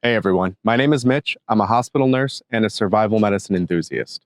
Hey everyone, my name is Mitch. I'm a hospital nurse and a survival medicine enthusiast.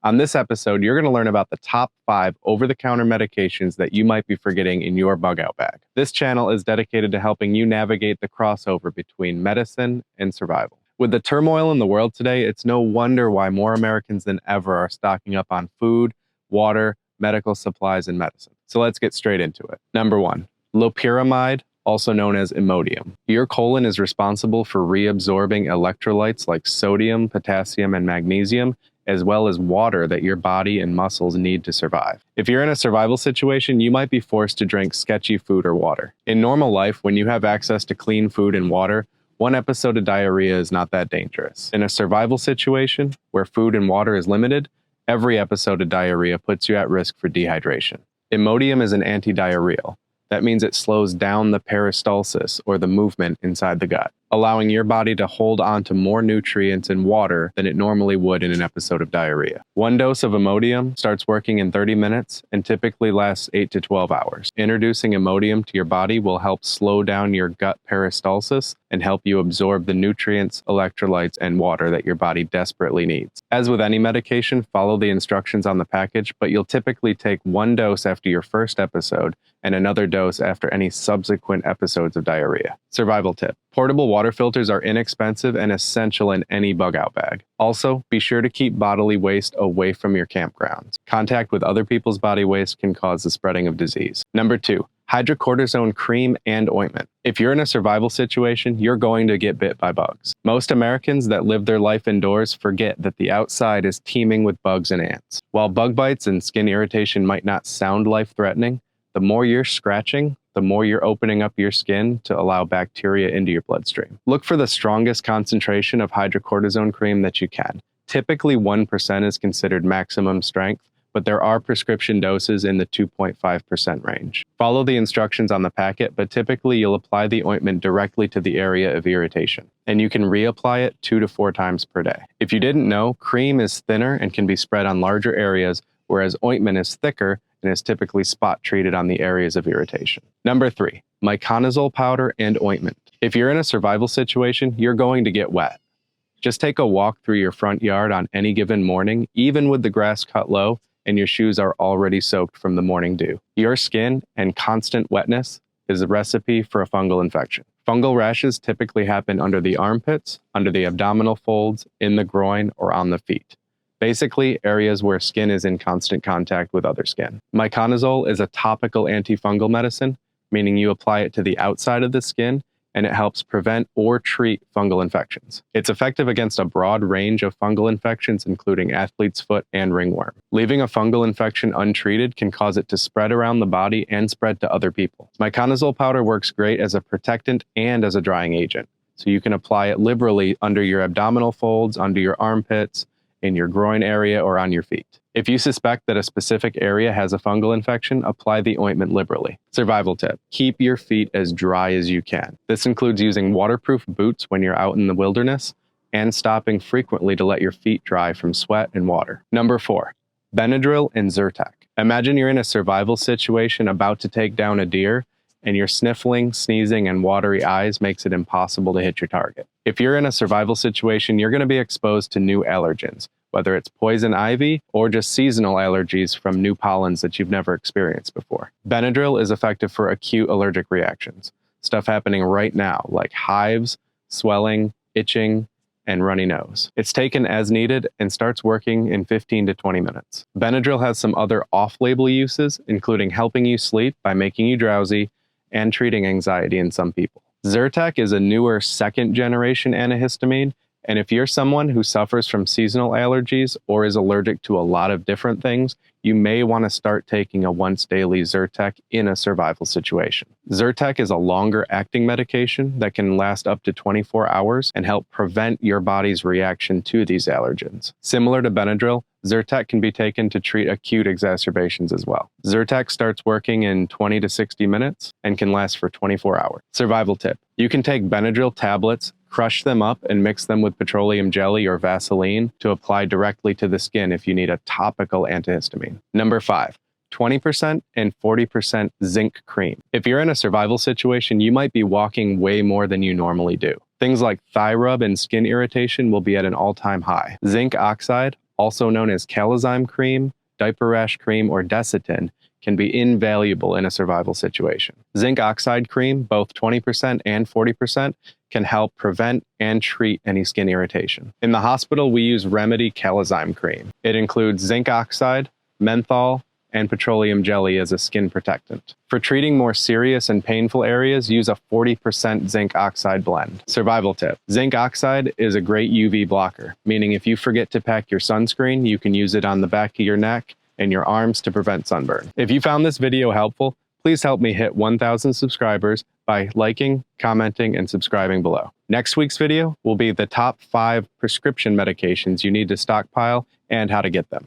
On this episode, you're going to learn about the top 5 over-the-counter medications that you might be forgetting in your bug-out bag. This channel is dedicated to helping you navigate the crossover between medicine and survival. With the turmoil in the world today, it's no wonder why more Americans than ever are stocking up on food, water, medical supplies, and medicine. So let's get straight into it. Number 1, loperamide, also known as Imodium. Your colon is responsible for reabsorbing electrolytes like sodium, potassium, and magnesium, as well as water that your body and muscles need to survive. If you're in a survival situation, you might be forced to drink sketchy food or water. In normal life, when you have access to clean food and water, one episode of diarrhea is not that dangerous. In a survival situation, where food and water is limited, every episode of diarrhea puts you at risk for dehydration. Imodium is an antidiarrheal. That means it slows down the peristalsis, or the movement inside the gut, allowing your body to hold on to more nutrients and water than it normally would in an episode of diarrhea. One dose of Imodium starts working in 30 minutes and typically lasts 8 to 12 hours. Introducing Imodium to your body will help slow down your gut peristalsis and help you absorb the nutrients, electrolytes, and water that your body desperately needs. As with any medication, follow the instructions on the package, but you'll typically take one dose after your first episode and another dose after any subsequent episodes of diarrhea. Survival tip: portable water filters are inexpensive and essential in any bug-out bag. Also, be sure to keep bodily waste away from your campgrounds. Contact with other people's body waste can cause the spreading of disease. Number 2, hydrocortisone cream and ointment. If you're in a survival situation, you're going to get bit by bugs. Most Americans that live their life indoors forget that the outside is teeming with bugs and ants. While bug bites and skin irritation might not sound life-threatening, the more you're scratching, the more you're opening up your skin to allow bacteria into your bloodstream. Look for the strongest concentration of hydrocortisone cream that you can. Typically 1% is considered maximum strength, but there are prescription doses in the 2.5% range. Follow the instructions on the packet, but typically you'll apply the ointment directly to the area of irritation, and you can reapply it 2 to 4 times per day. If you didn't know, cream is thinner and can be spread on larger areas, whereas ointment is thicker and is typically spot treated on the areas of irritation. Number 3, miconazole powder and ointment. If you're in a survival situation, you're going to get wet. Just take a walk through your front yard on any given morning, even with the grass cut low and your shoes are already soaked from the morning dew. Your skin and constant wetness is a recipe for a fungal infection. Fungal rashes typically happen under the armpits, under the abdominal folds, in the groin, or on the feet. Basically, areas where skin is in constant contact with other skin. Miconazole is a topical antifungal medicine, meaning you apply it to the outside of the skin, and it helps prevent or treat fungal infections. It's effective against a broad range of fungal infections, including athlete's foot and ringworm. Leaving a fungal infection untreated can cause it to spread around the body and spread to other people. Miconazole powder works great as a protectant and as a drying agent, so you can apply it liberally under your abdominal folds, under your armpits, in your groin area, or on your feet. If you suspect that a specific area has a fungal infection, apply the ointment liberally. Survival tip: keep your feet as dry as you can. This includes using waterproof boots when you're out in the wilderness and stopping frequently to let your feet dry from sweat and water. Number 4, Benadryl and Zyrtec. Imagine you're in a survival situation about to take down a deer, and your sniffling, sneezing, and watery eyes makes it impossible to hit your target. If you're in a survival situation, you're going to be exposed to new allergens, whether it's poison ivy or just seasonal allergies from new pollens that you've never experienced before. Benadryl is effective for acute allergic reactions, stuff happening right now, like hives, swelling, itching, and runny nose. It's taken as needed and starts working in 15 to 20 minutes. Benadryl has some other off-label uses, including helping you sleep by making you drowsy and treating anxiety in some people. Zyrtec is a newer second-generation antihistamine, and if you're someone who suffers from seasonal allergies or is allergic to a lot of different things, you may want to start taking a once-daily Zyrtec in a survival situation. Zyrtec is a longer-acting medication that can last up to 24 hours and help prevent your body's reaction to these allergens. Similar to Benadryl, Zyrtec can be taken to treat acute exacerbations as well. Zyrtec starts working in 20 to 60 minutes and can last for 24 hours. Survival tip: you can take Benadryl tablets, crush them up, and mix them with petroleum jelly or Vaseline to apply directly to the skin if you need a topical antihistamine. Number 5, 20% and 40% zinc cream. If you're in a survival situation, you might be walking way more than you normally do. Things like thigh rub and skin irritation will be at an all-time high. Zinc oxide, also known as calazyme cream, diaper rash cream, or Desitin, can be invaluable in a survival situation. Zinc oxide cream, both 20% and 40%, can help prevent and treat any skin irritation. In the hospital, we use Remedy calazyme cream. It includes zinc oxide, menthol, and petroleum jelly as a skin protectant. For treating more serious and painful areas, use a 40% zinc oxide blend. Survival tip. Zinc oxide is a great UV blocker, meaning if you forget to pack your sunscreen, you can use it on the back of your neck and your arms to prevent sunburn. If you found this video helpful, please help me hit 1,000 subscribers by liking, commenting, and subscribing below. Next week's video will be the top 5 prescription medications you need to stockpile and how to get them.